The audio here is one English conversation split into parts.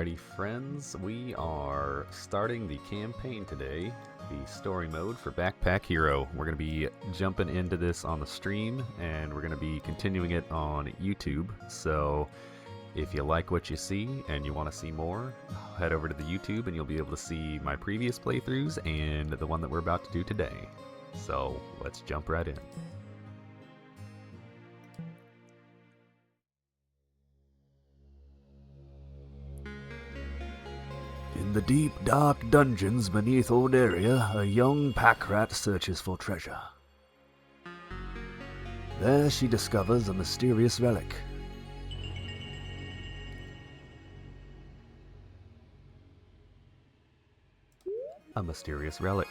Alrighty friends, we are starting the campaign today, the story mode for Backpack Hero. We're going to be jumping into this on the stream, and we're going to be continuing it on YouTube. So if you like what you see and you want to see more, head over to the YouTube and you'll be able to see my previous playthroughs and the one that we're about to do today. So let's jump right in. In the deep, dark dungeons beneath Ordaria, a young pack rat searches for treasure. There she discovers a mysterious relic. A mysterious relic.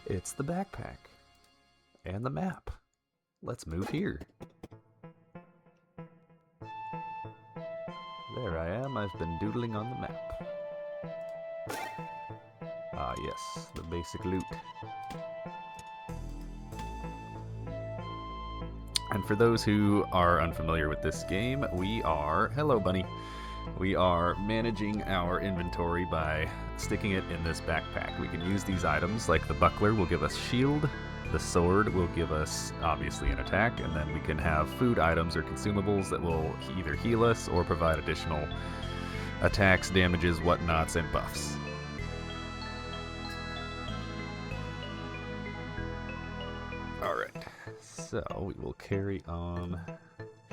It's the backpack. And the map. Let's move here. There I am, I've been doodling on the map. Ah yes, the basic loot. And for those who are unfamiliar with this game, we are... Hello, bunny. We are managing our inventory by sticking it in this backpack. We can use these items, like the buckler will give us shield, the sword will give us, obviously, an attack, and then we can have food items or consumables that will either heal us or provide additional attacks, damages, whatnots, and buffs. Alright, so we will carry on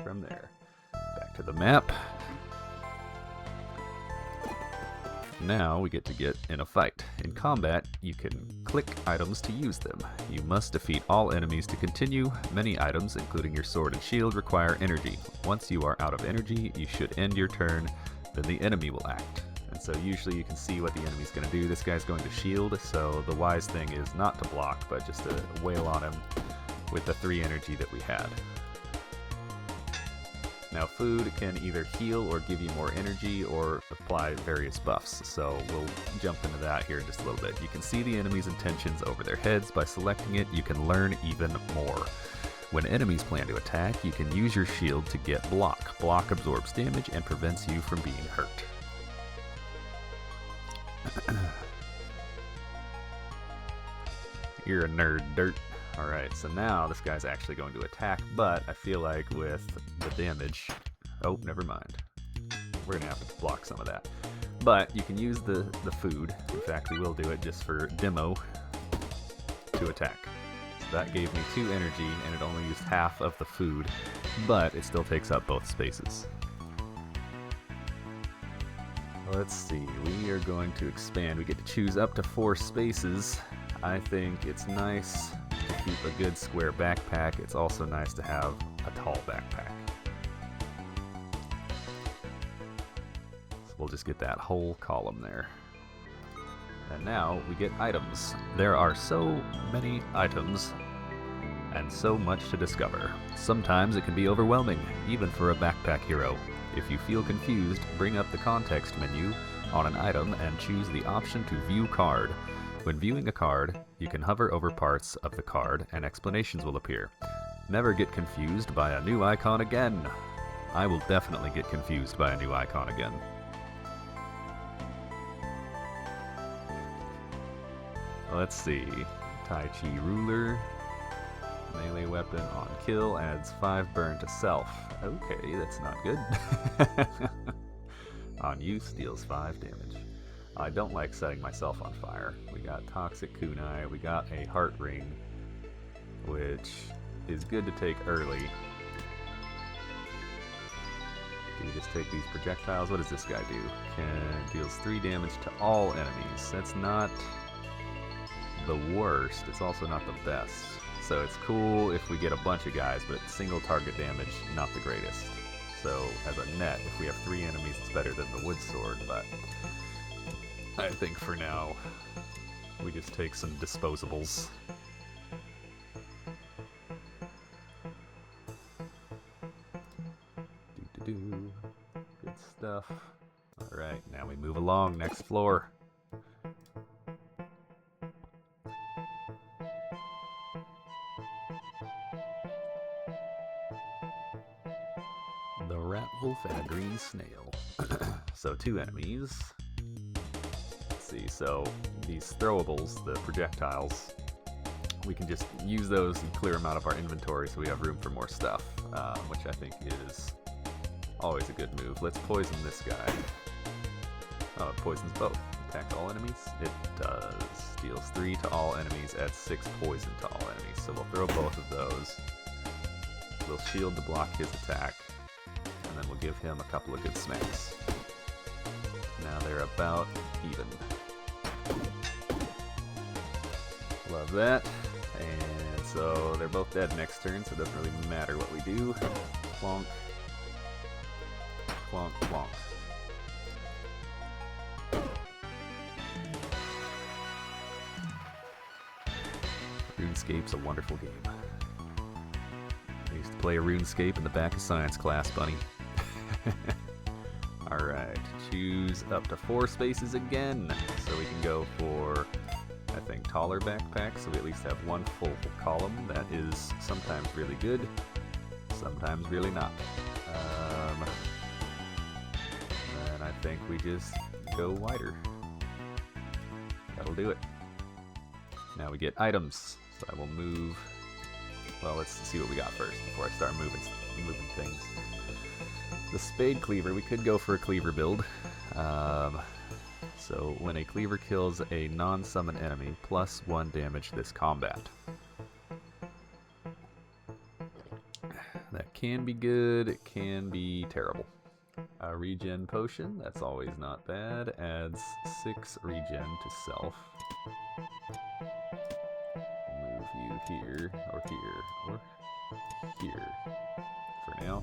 from there. Back to the map. Now we get in a fight. In combat, you can click items to use them. You must defeat all enemies to continue. Many items, including your sword and shield, require energy. Once you are out of energy, you should end your turn, then the enemy will act. And so usually you can see what the enemy's going to do. This guy's going to shield, so the wise thing is not to block, but just to wail on him with the 3 energy that we had. Now food can either heal or give you more energy or apply various buffs, so we'll jump into that here in just a little bit. You can see the enemy's intentions over their heads. By selecting it, you can learn even more. When enemies plan to attack, you can use your shield to get block. Block absorbs damage and prevents you from being hurt. You're a nerd, dirt. Alright, so now this guy's actually going to attack, but I feel like with the damage... Oh, never mind. We're going to have to block some of that. But you can use the food. In fact, we will do it just for demo to attack. So that gave me 2 energy, and it only used half of the food, but it still takes up both spaces. Let's see, we are going to expand. We get to choose up to 4 spaces. I think it's nice to keep a good square backpack. It's also nice to have a tall backpack. So we'll just get that whole column there. And now we get items. There are so many items and so much to discover. Sometimes it can be overwhelming, even for a backpack hero. If you feel confused, bring up the context menu on an item and choose the option to view card. When viewing a card, you can hover over parts of the card and explanations will appear. Never get confused by a new icon again. I will definitely get confused by a new icon again. Let's see. Tai Chi Ruler. Melee weapon on kill adds 5 burn to self. Okay, that's not good. On use deals 5 damage. I don't like setting myself on fire. We got Toxic Kunai, we got a Heart Ring, which is good to take early. Do you just take these projectiles? What does this guy do? Deals 3 damage to all enemies. That's not the worst, it's also not the best. So it's cool if we get a bunch of guys, but single target damage, not the greatest. So as a net, if we have 3 enemies, it's better than the wood sword, but I think for now, we just take some disposables. Good stuff. Alright, now we move along, next floor. wolf and a green snail. So 2 enemies. Let's see, so these throwables, the projectiles, we can just use those and clear them out of our inventory so we have room for more stuff, which I think is always a good move. Let's poison this guy. Oh, it poisons both. Attacks all enemies? It does. Deals 3 to all enemies, adds 6 poison to all enemies. So we'll throw both of those. We'll shield to block his attack, and then we'll give him a couple of good smacks. Now they're about even. Love that. And so they're both dead next turn, so it doesn't really matter what we do. Plonk. Plonk, plonk. RuneScape's a wonderful game. I used to play a RuneScape in the back of science class, bunny. Alright, choose up to 4 spaces again. So we can go for, I think, taller backpacks, so we at least have 1 full column. That is sometimes really good, sometimes really not. And I think we just go wider. That'll do it. Now we get items. So I will move. Well, let's see what we got first before I start moving things. The spade cleaver. We could go for a cleaver build. So when a cleaver kills a non-summon enemy, +1 damage this combat. That can be good. It can be terrible. A regen potion. That's always not bad. Adds 6 regen to self. You here, or here, or here for now.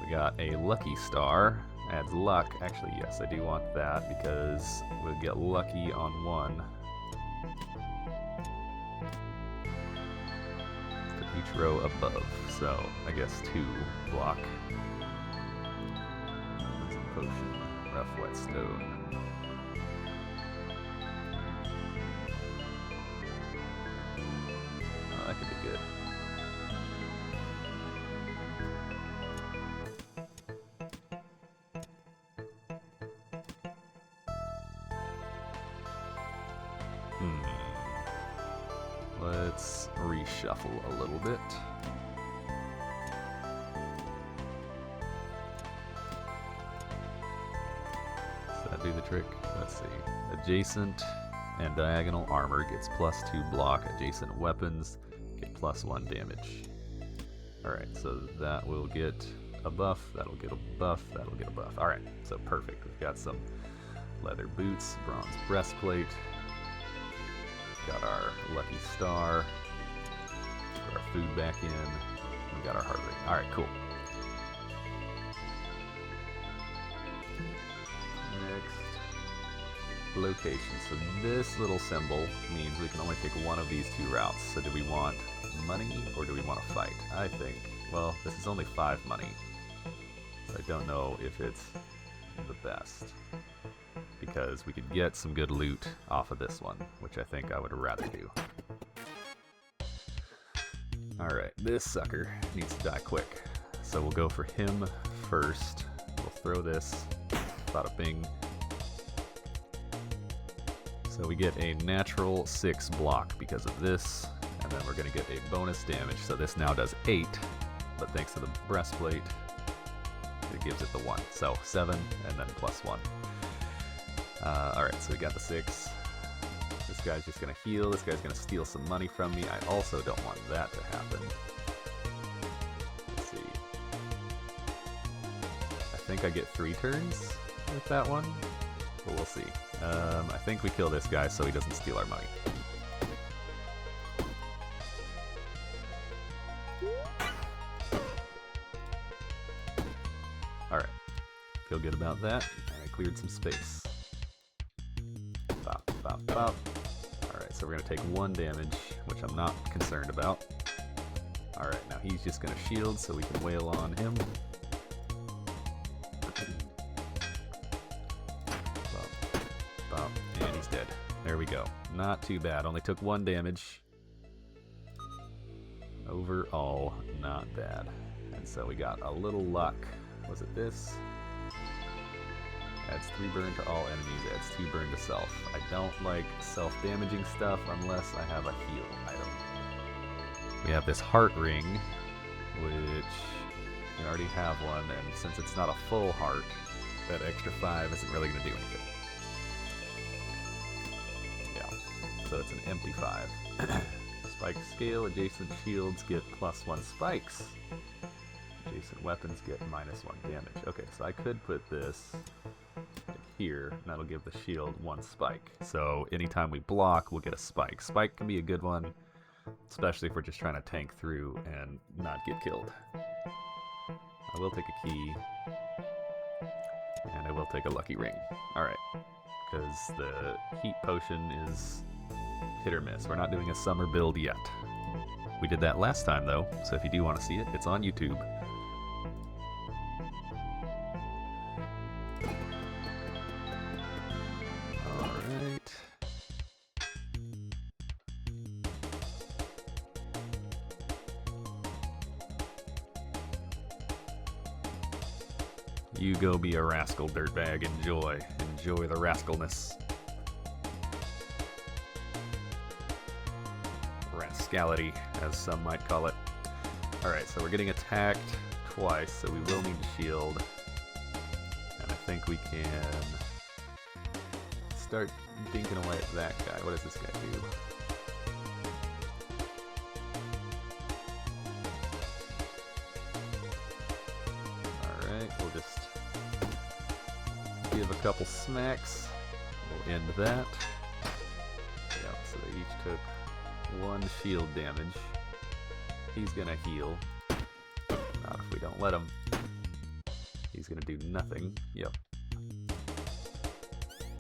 We got a lucky star, adds luck. Actually, yes, I do want that because we'll get lucky on 1 for each row above. So I guess 2 block. Potion, rough whetstone. That could be good. Let's reshuffle a little bit. Does that do the trick? Let's see. Adjacent and diagonal armor gets +2 block. Adjacent weapons get +1 damage. Alright, so that will get a buff, that'll get a buff, that'll get a buff. Alright, so perfect. We've got some leather boots, bronze breastplate. We've got our lucky star. Put our food back in. We got our heart rate. Alright, cool. Next, location. So this little symbol means we can only take one of these 2 routes. So do we want money or do we want to fight? I think, well, this is only 5 money. So I don't know if it's the best. Because we could get some good loot off of this one, which I think I would rather do. Alright, this sucker needs to die quick. So we'll go for him first. We'll throw this. Bada bing. So we get a natural 6 block because of this. And then we're going to get a bonus damage. So this now does 8. But thanks to the breastplate, it gives it the 1. So 7 and then +1. Alright, so we got the 6. This guy's just going to heal. This guy's going to steal some money from me. I also don't want that to happen. Let's see. I think I get 3 turns with that one. But we'll see. I think we kill this guy so he doesn't steal our money. Alright. Feel good about that. And I cleared some space. Bop, bop, bop. Alright, so we're going to take 1 damage, which I'm not concerned about. Alright, now he's just going to shield so we can wail on him. Bop, bop, and he's dead. There we go. Not too bad. Only took 1 damage. Overall, not bad. And so we got a little luck Was it this? Adds 3 burn to all enemies, adds 2 burn to self. I don't like self-damaging stuff unless I have a heal item. We have this heart ring, which we already have one, and since it's not a full heart, that extra 5 isn't really going to do anything. Yeah, so it's an empty 5. Spike scale, adjacent shields get +1 spikes. Adjacent weapons get -1 damage. Okay, so I could put this here, and that'll give the shield 1 spike. So anytime we block, we'll get a spike. Spike can be a good one, especially if we're just trying to tank through and not get killed. I will take a key, and I will take a lucky ring. Alright, because the heat potion is hit or miss. We're not doing a summer build yet. We did that last time, though, so if you do want to see it, it's on YouTube. Alright. You go be a rascal, dirtbag. Enjoy. Enjoy the rascalness. Rascality, as some might call it. Alright, so we're getting attacked twice, so we will need to shield. And I think we can start dinking away at that guy. What does this guy do? Alright, we'll just give a couple smacks. We'll end that. Yeah, so they each took 1 shield damage. He's gonna heal. Not if we don't let him. He's gonna do nothing. Yep.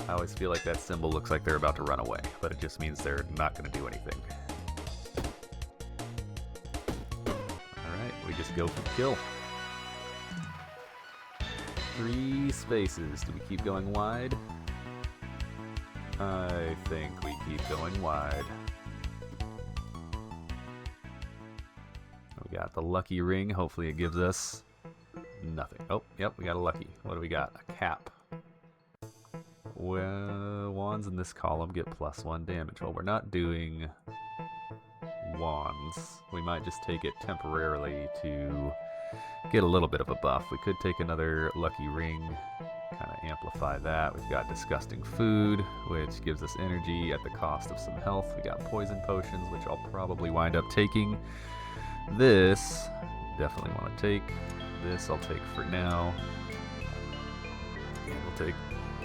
I always feel like that symbol looks like they're about to run away, but it just means they're not gonna do anything. Alright, we just go for the kill. 3 spaces. Do we keep going wide? I think we keep going wide. We got the lucky ring. Hopefully it gives us nothing. Oh, yep, we got a lucky. What do we got? A cap. Well, wands in this column get +1 damage. Well, we're not doing wands. We might just take it temporarily to get a little bit of a buff. We could take another lucky ring, kind of amplify that. We've got disgusting food, which gives us energy at the cost of some health. We got poison potions, which I'll probably wind up taking. This, definitely want to take. This I'll take for now. And we'll take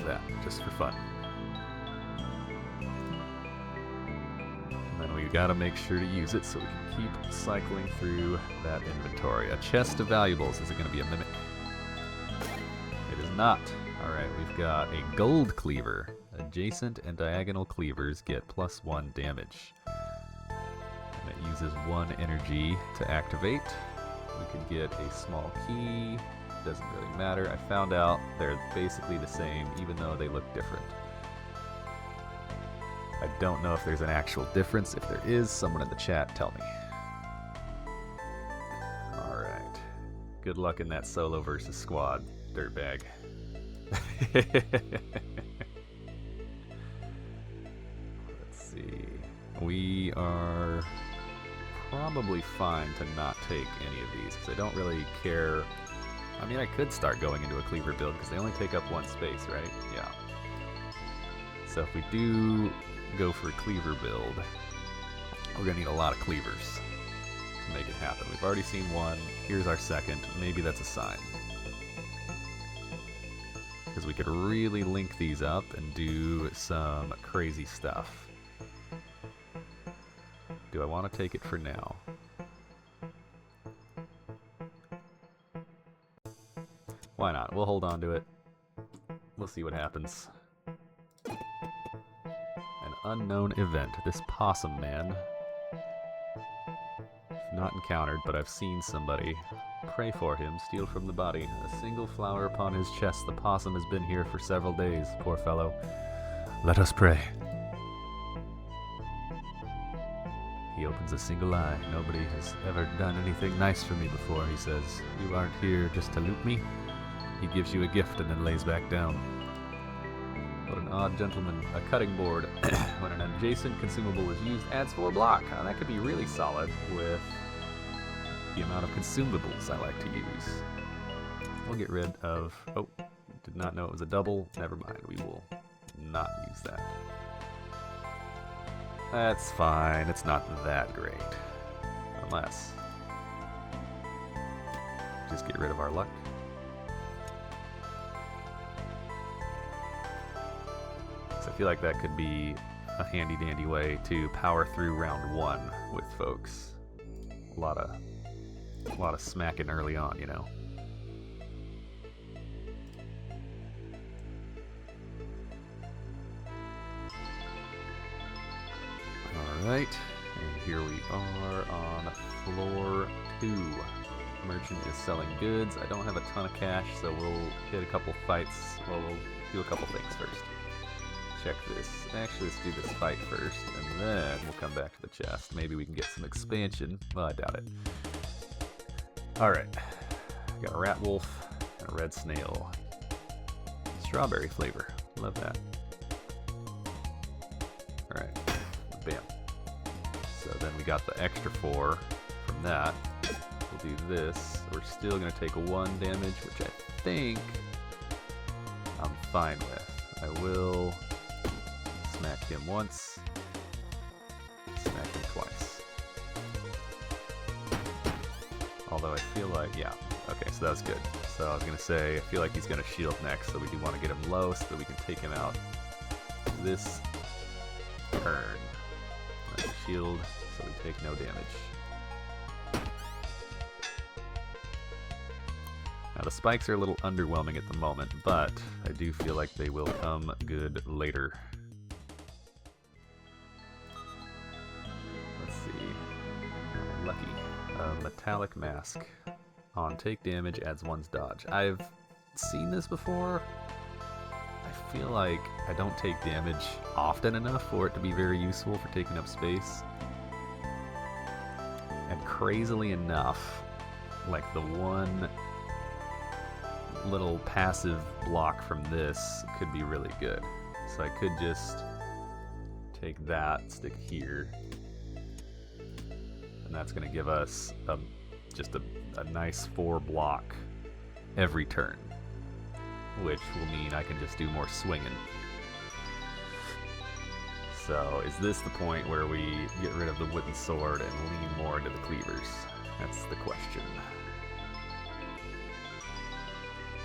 that, just for fun. And then we gotta make sure to use it so we can keep cycling through that inventory. A chest of valuables. Is it going to be a mimic? It is not. Alright, we've got a gold cleaver. Adjacent and diagonal cleavers get +1 damage. And it uses 1 energy to activate. We could get a small key. Doesn't really matter. I found out they're basically the same, even though they look different. I don't know if there's an actual difference. If there is, someone in the chat tell me. Alright. Good luck in that solo versus squad, dirtbag. Let's see. We are probably fine to not take any of these, because I don't really care. I mean, I could start going into a cleaver build, because they only take up 1 space, right? Yeah. So if we do go for a cleaver build, we're going to need a lot of cleavers to make it happen. We've already seen 1. Here's our second. Maybe that's a sign. Because we could really link these up and do some crazy stuff. Do I want to take it for now? Why not? We'll hold on to it. We'll see what happens. An unknown event. This possum man. Not encountered, but I've seen somebody. Pray for him, steal from the body. A single flower upon his chest. The possum has been here for several days, poor fellow. Let us pray. He opens a single eye. Nobody has ever done anything nice for me before, he says. You aren't here just to loot me? he gives you a gift and then lays back down. What an odd gentleman. A cutting board. When an adjacent consumable is used, adds 4 block. That could be really solid with the amount of consumables I like to use. We'll get rid of... Oh, did not know it was a double. Never mind. We will not use that. That's fine. It's not that great. Unless... just get rid of our luck. So I feel like that could be a handy-dandy way to power through round 1 with folks. A lot of smacking early on, you know. Alright, and here we are on floor 2. Merchant is selling goods. I don't have a ton of cash, so we'll hit a couple fights. Well, we'll do a couple things first. Check this. Actually, let's do this fight first, and then we'll come back to the chest. Maybe we can get some expansion. Well, I doubt it. Alright. Got a rat wolf and a red snail. Strawberry flavor. Love that. Alright. Bam. So then we got the extra 4 from that. We'll do this. We're still going to take 1 damage, which I think I'm fine with. I will smack him once, smack him twice. Although I feel like, yeah, okay, so that was good. So I was going to say, I feel like he's going to shield next, so we do want to get him low so that we can take him out this turn. Let's shield so we take no damage. Now the spikes are a little underwhelming at the moment, but I do feel like they will come good later. Let's see. Lucky. A metallic mask. On take damage, adds 1's dodge. I've seen this before. I feel like I don't take damage often enough for it to be very useful for taking up space. And crazily enough, like the one little passive block from this could be really good. So I could just take that, stick here, and that's going to give us just a nice 4 block every turn, which will mean I can just do more swinging. So is this the point where we get rid of the wooden sword and lean more into the cleavers? That's the question.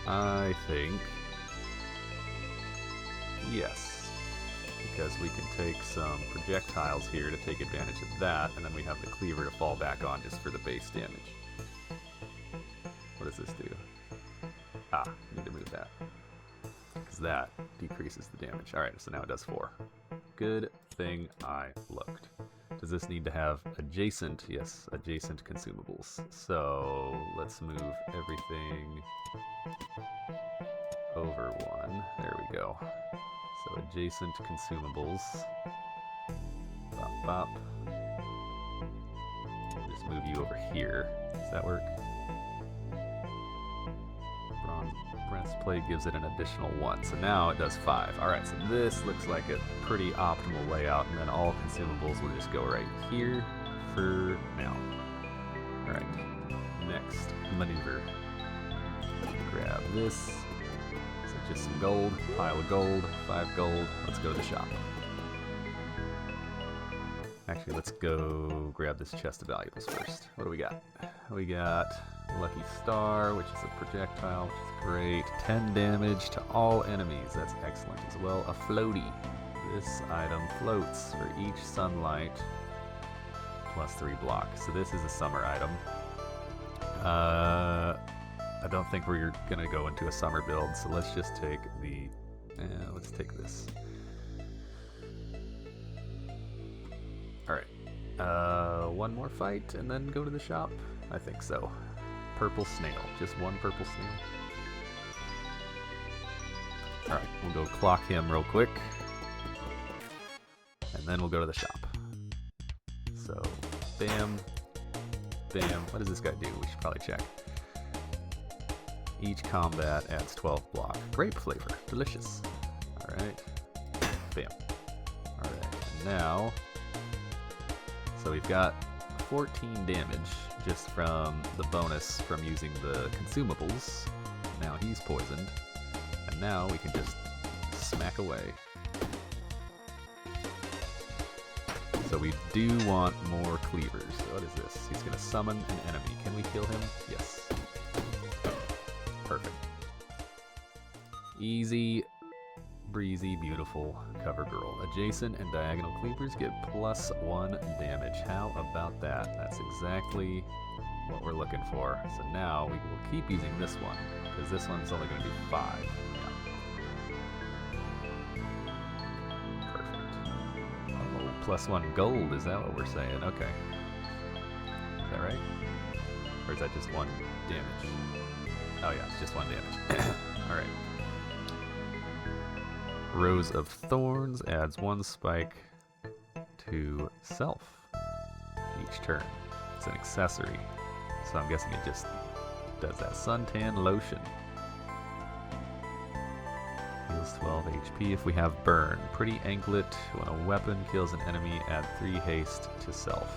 I think yes, because we can take some projectiles here to take advantage of that, and then we have the cleaver to fall back on just for the base damage. What does this do? Ah, need to move that, because that decreases the damage. Alright, so now it does 4. Good thing I looked. Does this need to have adjacent? Yes, adjacent consumables. So let's move everything over 1. There we go. So adjacent consumables. Bop, bop. Just move you over here. Does that work? Bronze breastplate gives it an additional 1. So now it does 5. Alright, so this looks like a pretty optimal layout, and then all consumables will just go right here for now. Alright, next maneuver. Grab this. So just some gold, pile of gold, 5 gold. Let's go to the shop. Actually, let's go grab this chest of valuables first. What do we got? We got Lucky Star, which is a projectile, which is great. 10 damage to all enemies. That's excellent as well. A floaty. This item floats for each sunlight plus 3 blocks. So this is a summer item. I don't think we're gonna go into a summer build, so let's just take the... let's take this. Alright. One more fight and then go to the shop? I think so. Purple snail. Just 1 purple snail. Alright, we'll go clock him real quick. And then we'll go to the shop. So, bam. Bam. What does this guy do? We should probably check. Each combat adds 12 block. Grape flavor. Delicious. Alright. Bam. Alright. And now... So we've got 14 damage just from the bonus from using the consumables. Now he's poisoned. And now we can just smack away. So we do want more cleavers. What is this? He's going to summon an enemy. Can we kill him? Yes. Perfect. Easy, breezy, beautiful cover girl. Adjacent and diagonal cleavers get +1 damage. How about that? That's exactly what we're looking for. So now we will keep using this one, because this one's only going to do 5. +1 gold, is that what we're saying? Okay. Is that right? Or is that just 1 damage? Oh yeah, it's just 1 damage. Alright. Rose of Thorns adds 1 spike to self each turn. It's an accessory. So I'm guessing it just does that. Suntan lotion. Heals 12 HP if we have burn. Pretty anklet. When a weapon kills an enemy, add 3 haste to self.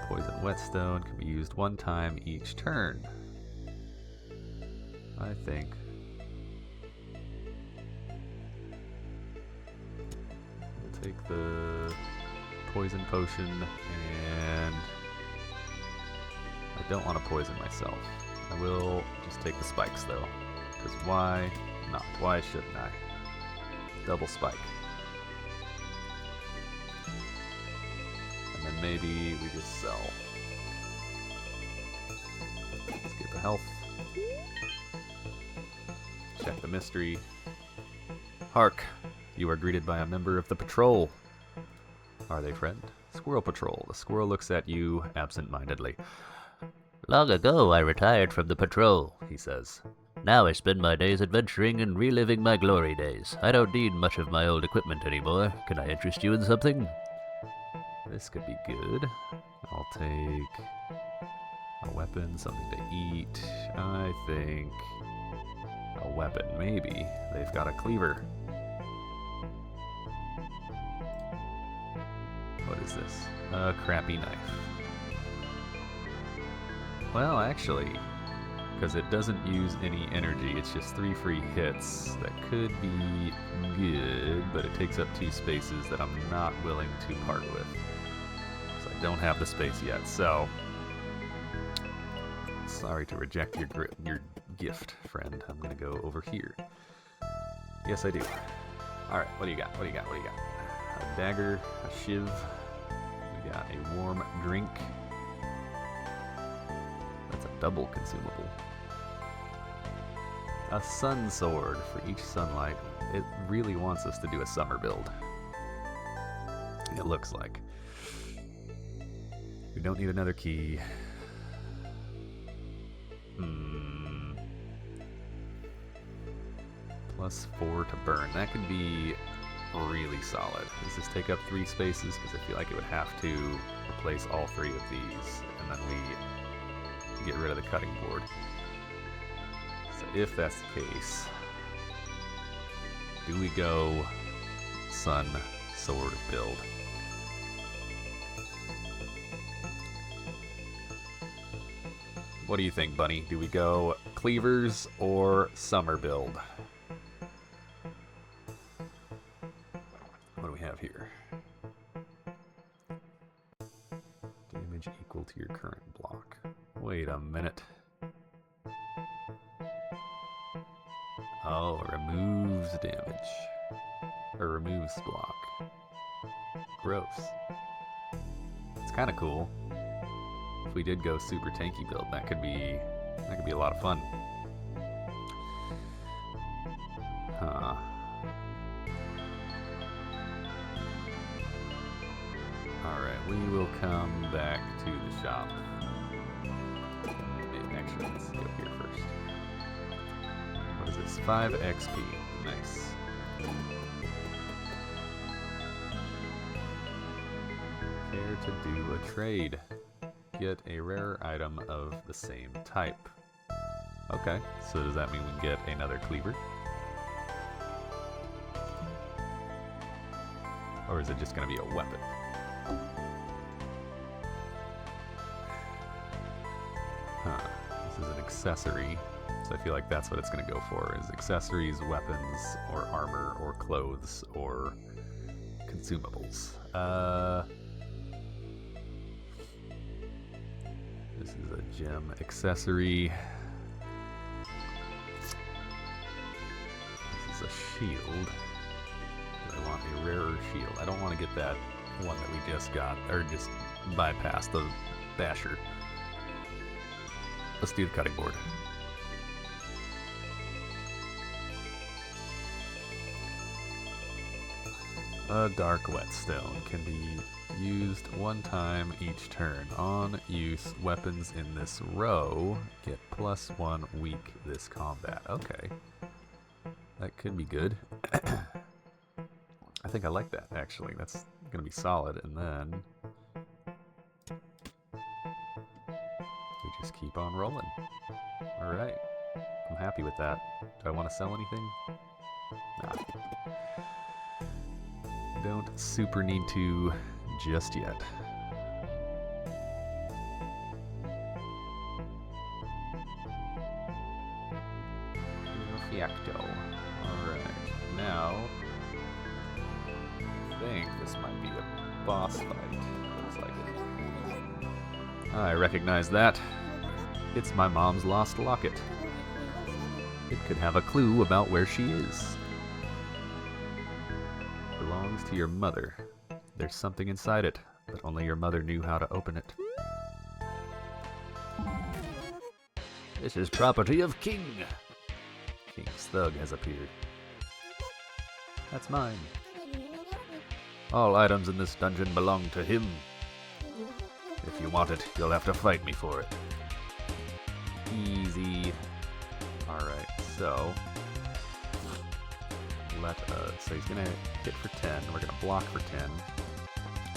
Poison whetstone can be used 1 time each turn. I think. We'll take the poison potion, and I don't want to poison myself. I will just take the spikes though, because why not? Why shouldn't I? Double spike. And then maybe we just sell. Let's get the health. Check the mystery. Hark! You are greeted by a member of the patrol. Are they friend? Squirrel Patrol. The squirrel looks at you absent-mindedly. Long ago I retired from the patrol, he says. Now I spend my days adventuring and reliving my glory days. I don't need much of my old equipment anymore. Can I interest you in something? This could be good. I'll take a weapon, something to eat. I think a weapon, maybe. They've got a cleaver. What is this? A crappy knife. Well, actually, because it doesn't use any energy, it's just 3 free hits. That could be good, but it takes up 2 spaces that I'm not willing to part with. So I don't have the space yet, so... Sorry to reject your gift, friend. I'm gonna go over here. Yes, I do. Alright, what do you got? What do you got? What do you got? A dagger, a shiv. We got a warm drink. That's a double consumable. A sun sword for each sunlight. It really wants us to do a summer build. It looks like. We don't need another key. +4 to burn. That could be really solid. Does this take up 3 spaces? Because I feel like it would have to replace all 3 of these, and then we get rid of the cutting board. So if that's the case, do we go sun sword build? What do you think, Bunny? Do we go cleavers or summer build? What do we have here? Damage equal to your current block. Wait a minute. Oh, removes damage. Or removes block. Gross. It's kind of cool. If we did go super tanky build, that could be a lot of fun. Huh. Alright, we will come back to the shop. Actually, let's go here first. What is this? 5 XP. Nice. Care to do a trade. get a rare item of the same type. Okay, so does that mean we get another cleaver? Or is it just going to be a weapon? Huh. This is an accessory, so I feel like that's what it's going to go for, is accessories, weapons, or armor, or clothes, or consumables. This is a gem accessory. This is a shield. I want a rarer shield. I don't want to get that one that we just got, or just bypass the basher. Let's do the cutting board. A dark whetstone can be used one time each turn. On use, weapons in this row get +1 weak this combat. Okay. That could be good. I think I like that, actually. That's going to be solid. And then we just keep on rolling. All right. I'm happy with that. Do I want to sell anything? Nah. Don't super need to just yet. Fiacto. Alright. Now, I think this might be a boss fight. Looks like it. I recognize that. It's my mom's lost locket. It could have a clue about where she is. Belongs to your mother. There's something inside it, but only your mother knew how to open it. This is property of King. King's thug has appeared. That's mine. All items in this dungeon belong to him. If you want it, you'll have to fight me for it. Easy. Alright, so so he's gonna hit for 10, we're gonna block for 10.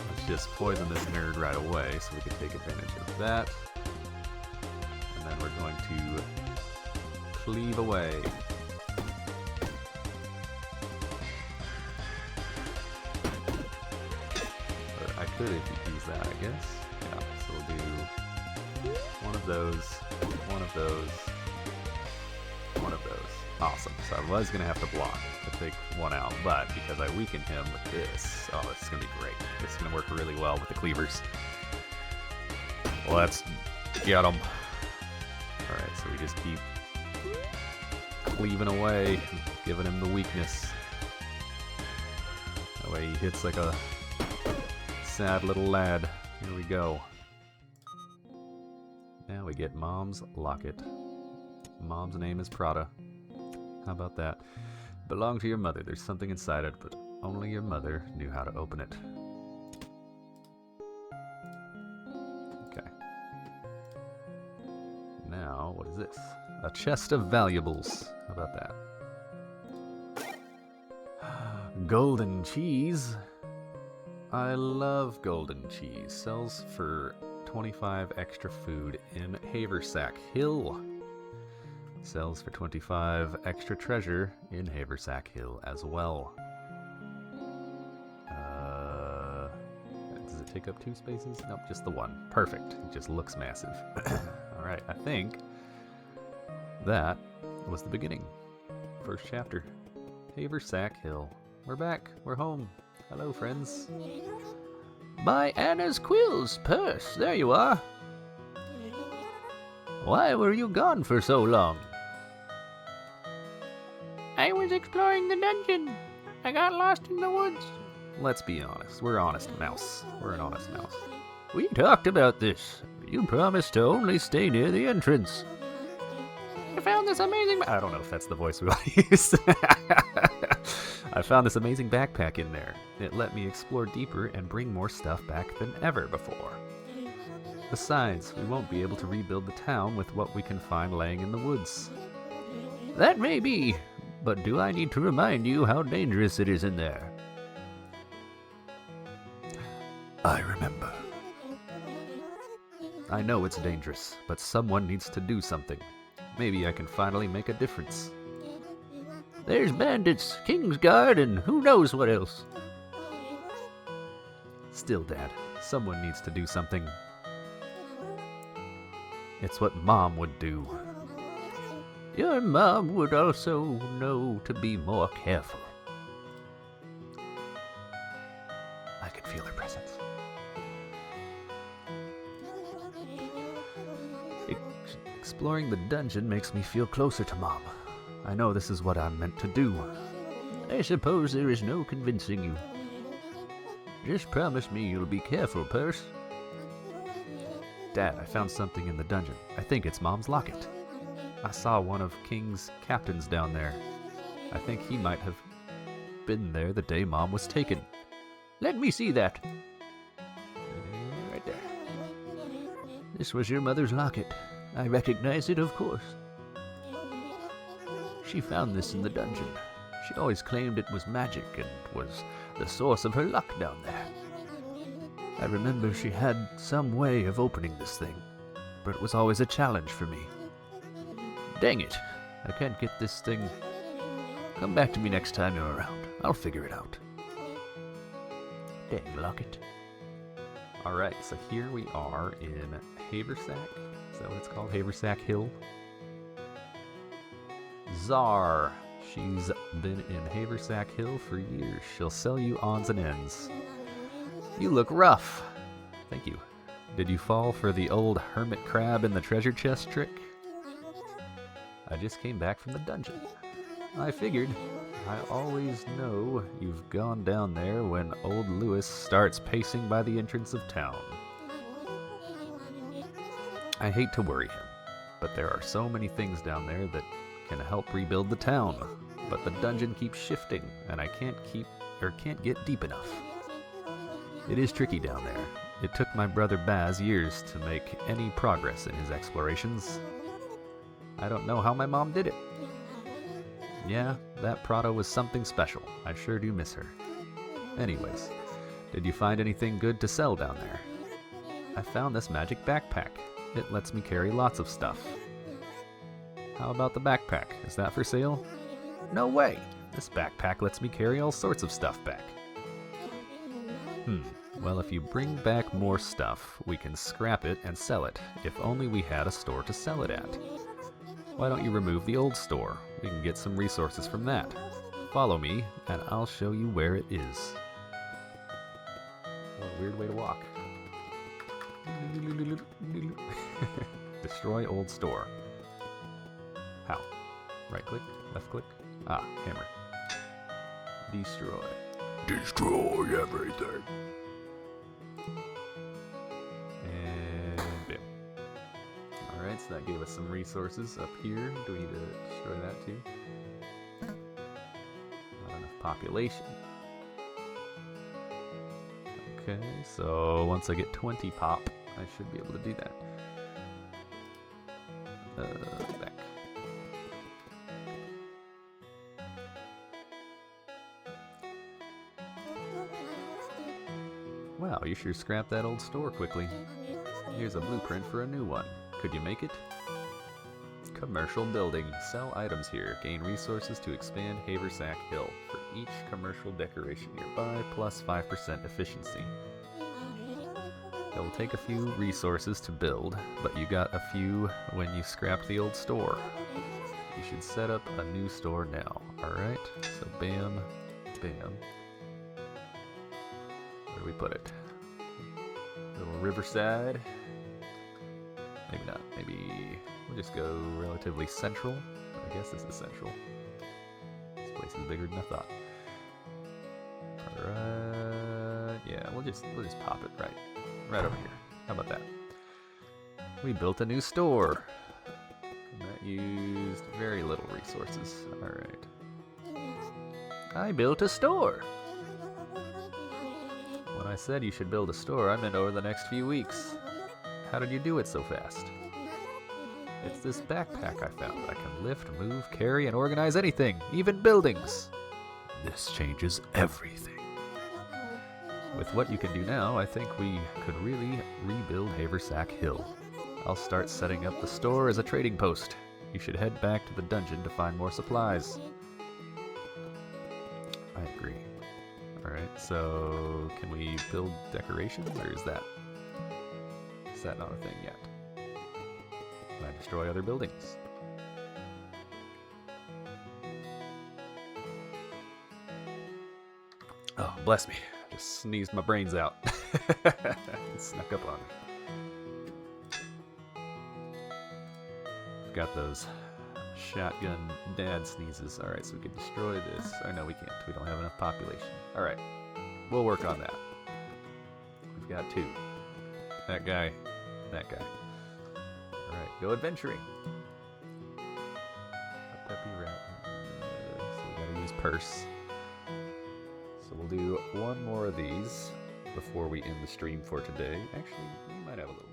Let's just poison this nerd right away so we can take advantage of that. And then we're going to cleave away. Or I could use that, I guess. Yeah, so we'll do one of those, one of those, one of those. Awesome. So I was going to have to block to take one out, but because I weaken him with this, oh, this is going to be great. This is going to work really well with the cleavers. Let's get them. Alright, so we just keep cleaving away, giving him the weakness. That way he hits like a sad little lad. Here we go. Now we get Mom's locket. Mom's name is Prada. How about that? Belong to your mother. There's something inside it, but only your mother knew how to open it. Okay. Now, what is this? A chest of valuables. How about that? Golden cheese. I love golden cheese. Sells for 25 extra food in Haversack Hill. Sells for 25 extra treasure in Haversack Hill as well. Does it take up 2 spaces? Nope, just the one. Perfect. It just looks massive. Alright, I think that was the beginning. First chapter. Haversack Hill. We're back. We're home. Hello, friends. By Anna's Quills purse. There you are. Why were you gone for so long? I was exploring the dungeon. I got lost in the woods. Let's be honest. We're honest mouse. We're an honest mouse. We talked about this. You promised to only stay near the entrance. I found this amazing... I don't know if that's the voice we want to use. I found this amazing backpack in there. It let me explore deeper and bring more stuff back than ever before. Besides, we won't be able to rebuild the town with what we can find laying in the woods. That may be, but do I need to remind you how dangerous it is in there? I remember. I know it's dangerous, but someone needs to do something. Maybe I can finally make a difference. There's bandits, Kingsguard, and who knows what else. Still, Dad, someone needs to do something. It's what Mom would do. Your mom would also know to be more careful. I can feel her presence. Exploring the dungeon makes me feel closer to Mom. I know this is what I'm meant to do. I suppose there is no convincing you. Just promise me you'll be careful, Purse. Dad, I found something in the dungeon. I think it's Mom's locket. I saw one of King's captains down there. I think he might have been there the day Mom was taken. Let me see that. Right there. This was your mother's locket. I recognize it, of course. She found this in the dungeon. She always claimed it was magic and was the source of her luck down there. I remember she had some way of opening this thing, but it was always a challenge for me. Dang it, I can't get this thing. Come back to me next time you're around. I'll figure it out. Dang locket. Alright, so here we are in Haversack. Is that what it's called? Haversack Hill? Czar. She's been in Haversack Hill for years. She'll sell you odds and ends. You look rough. Thank you. Did you fall for the old hermit crab in the treasure chest trick? I just came back from the dungeon. I figured. I always know you've gone down there when old Lewis starts pacing by the entrance of town. I hate to worry him, but there are so many things down there that can help rebuild the town. But the dungeon keeps shifting, and I can't get deep enough. It is tricky down there. It took my brother Baz years to make any progress in his explorations. I don't know how my mom did it. Yeah, that Prado was something special. I sure do miss her. Anyways, did you find anything good to sell down there? I found this magic backpack. It lets me carry lots of stuff. How about the backpack? Is that for sale? No way! This backpack lets me carry all sorts of stuff back. Well, if you bring back more stuff, we can scrap it and sell it, if only we had a store to sell it at. Why don't you remove the old store? We can get some resources from that. Follow me, and I'll show you where it is. What a weird way to walk. Destroy old store. How? Right click? Left click? Ah, hammer. Destroy. Destroy everything. And bam. Alright, so that gave us some resources up here. Do we need to destroy that too? Not enough population. Okay, so once I get 20 pop, I should be able to do that. Back. Wow, you sure scrapped that old store quickly. Here's a blueprint for a new one. Could you make it? Commercial building. Sell items here. Gain resources to expand Haversack Hill. For each commercial decoration nearby, plus 5% efficiency. It'll take a few resources to build, but you got a few when you scrapped the old store. You should set up a new store now. Alright, so bam, bam. Where do we put it? Little riverside. Maybe not. Maybe we'll just go relatively central. I guess this is central. This place is bigger than I thought. Alright. Yeah, we'll just pop it right over here. How about that? We built a new store. And that used very little resources. Alright. I built a store. When I said you should build a store, I meant over the next few weeks. How did you do it so fast? It's this backpack I found. I can lift, move, carry, and organize anything, even buildings. This changes everything. With what you can do now, I think we could really rebuild Haversack Hill. I'll start setting up the store as a trading post. You should head back to the dungeon to find more supplies. I agree. Alright, so can we build decorations, or is that not a thing yet? Can I destroy other buildings? Oh, bless me. Just sneezed my brains out. It snuck up on me. Got those shotgun dad sneezes. Alright, so we can destroy this. Oh no, we can't. We don't have enough population. Alright, we'll work on that. We've got 2. That guy. That guy. Alright, go adventuring. A peppy rat. So we gotta use purse. So we'll do one more of these before we end the stream for today. Actually, we might have a little